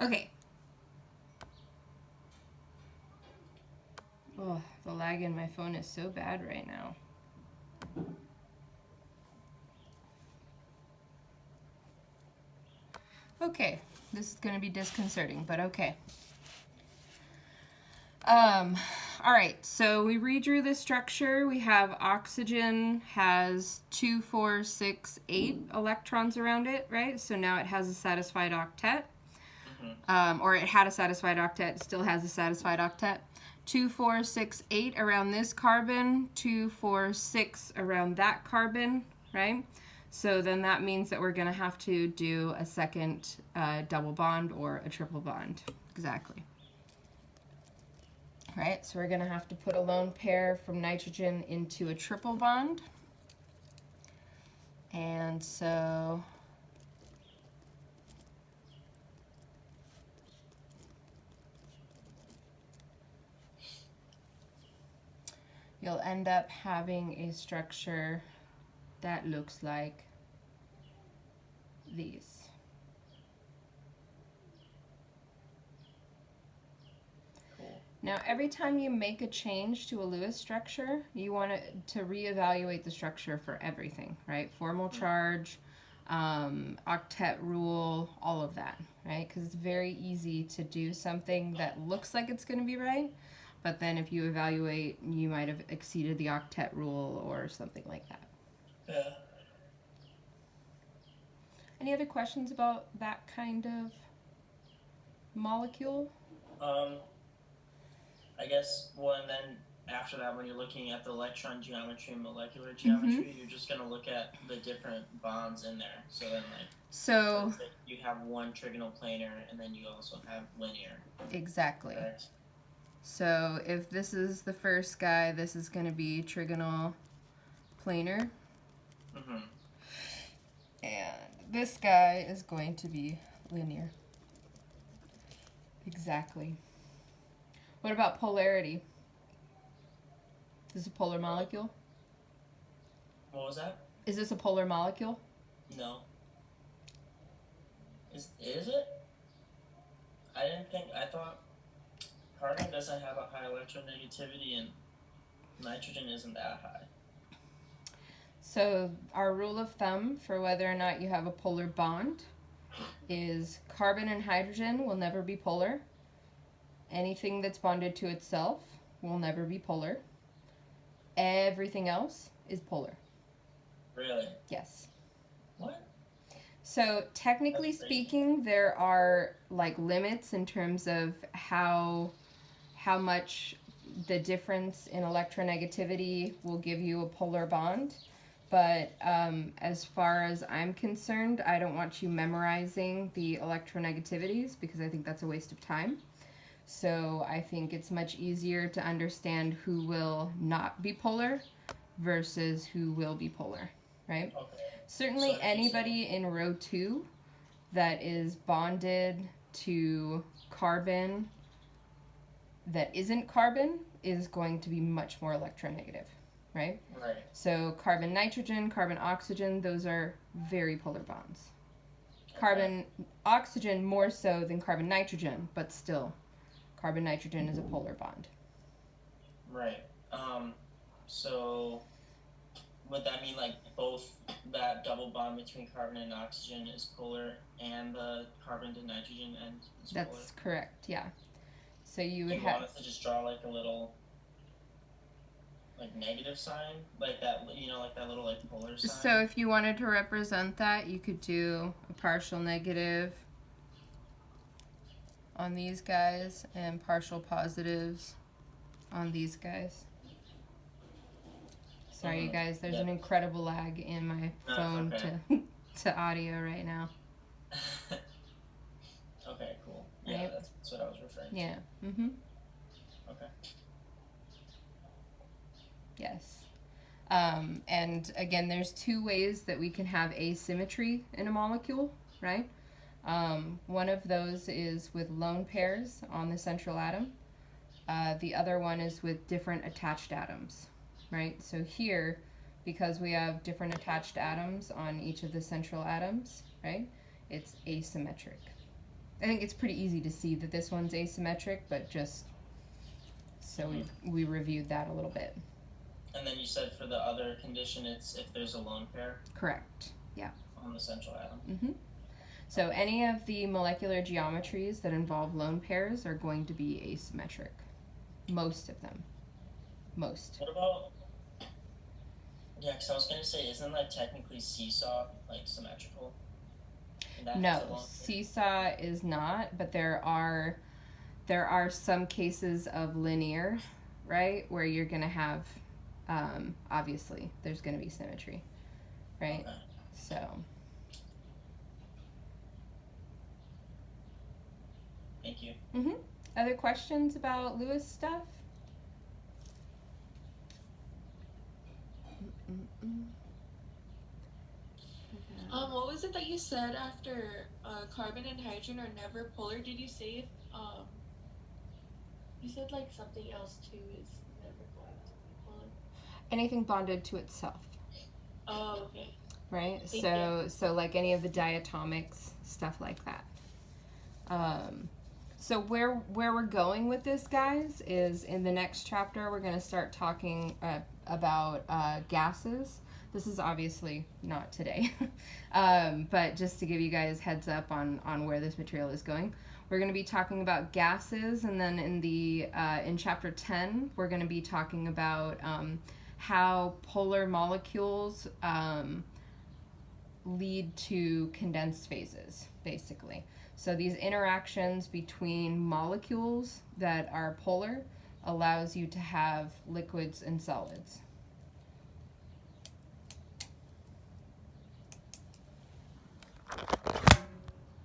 Okay. Oh, the lag in my phone is so bad right now. Okay, this is going to be disconcerting, but okay. All right, so we redrew the structure. We have oxygen has 2, 4, 6, 8 electrons around it, right? So now it has a satisfied octet. Or it had a satisfied octet, it still has a satisfied octet. 2, 4, 6, 8 around this carbon, 2, 4, 6 around that carbon, right? So then that means that we're going to have to do a second double bond or a triple bond. Exactly. Right, so we're going to have to put a lone pair from nitrogen into a triple bond. And so you'll end up having a structure that looks like these. Now, every time you make a change to a Lewis structure, you want to reevaluate the structure for everything, right? Formal charge, octet rule, all of that, right? Because it's very easy to do something that looks like it's going to be right, but then if you evaluate, you might have exceeded the octet rule or something like that. Yeah. Any other questions about that kind of molecule? I guess, well, and then after that, when you're looking at the electron geometry and molecular geometry, you're just going to look at the different bonds in there. So then, like, So let's say you have one trigonal planar, and then you also have linear. exactly. Correct? So if this is the first guy, this is going to be trigonal planar. And this guy is going to be linear. Exactly. What about polarity? Is this a polar molecule? What was that? Is this a polar molecule? No. Is it? I thought carbon doesn't have a high electronegativity and nitrogen isn't that high. So our rule of thumb for whether or not you have a polar bond is carbon and hydrogen will never be polar. Anything that's bonded to itself will never be polar. Everything else is polar. Really? Yes. What? So technically speaking, there are like limits in terms of how much the difference in electronegativity will give you a polar bond. But as far as I'm concerned, I don't want you memorizing the electronegativities because I think that's a waste of time. So I think it's much easier to understand who will not be polar versus who will be polar, right? Okay. Certainly anybody in row 2 that is bonded to carbon that isn't carbon is going to be much more electronegative, right? Right. So carbon nitrogen, carbon oxygen, those are very polar bonds. Carbon oxygen more so than carbon nitrogen, but still carbon nitrogen is a polar bond. Right. So would that mean like both that double bond between carbon and oxygen is polar and the carbon to nitrogen end is polar? That's correct, yeah. So you would have... Do you want us to just draw like a little like negative sign? Like that, you know, like that little like polar sign? So if you wanted to represent that, you could do a partial negative on these guys and partial positives on these guys. Sorry, you guys, there's an incredible lag in my phone to audio right now. Okay, cool. Yeah, right? That's what I was referring to. Yeah. Okay. Yes. And again, there's 2 ways that we can have asymmetry in a molecule, right? One of those is with lone pairs on the central atom. The other one is with different attached atoms, right? So here, because we have different attached atoms on each of the central atoms, right, it's asymmetric. I think it's pretty easy to see that this one's asymmetric, but just so we reviewed that a little bit. And then you said for the other condition, it's if there's a lone pair. Correct. Yeah. On the central atom. Mm-hmm. So any of the molecular geometries that involve lone pairs are going to be asymmetric. Most of them. Most. What about... Yeah, because I was going to say, isn't that technically seesaw, like, symmetrical? No, seesaw is not, but there are some cases of linear, right, where you're going to have, obviously, there's going to be symmetry, right? Okay. So... Thank you. Mm-hmm. Other questions about Lewis stuff? What was it that you said after carbon and hydrogen are never polar? Did you say you said like something else too is never going to be polar? Anything bonded to itself. Oh, okay. Right? So like any of the diatomics, stuff like that. So where we're going with this, guys, is in the next chapter we're going to start talking about gases. This is obviously not today, but just to give you guys heads up on where this material is going. We're going to be talking about gases, and then in chapter 10 we're going to be talking about how polar molecules lead to condensed phases, basically. So these interactions between molecules that are polar allows you to have liquids and solids.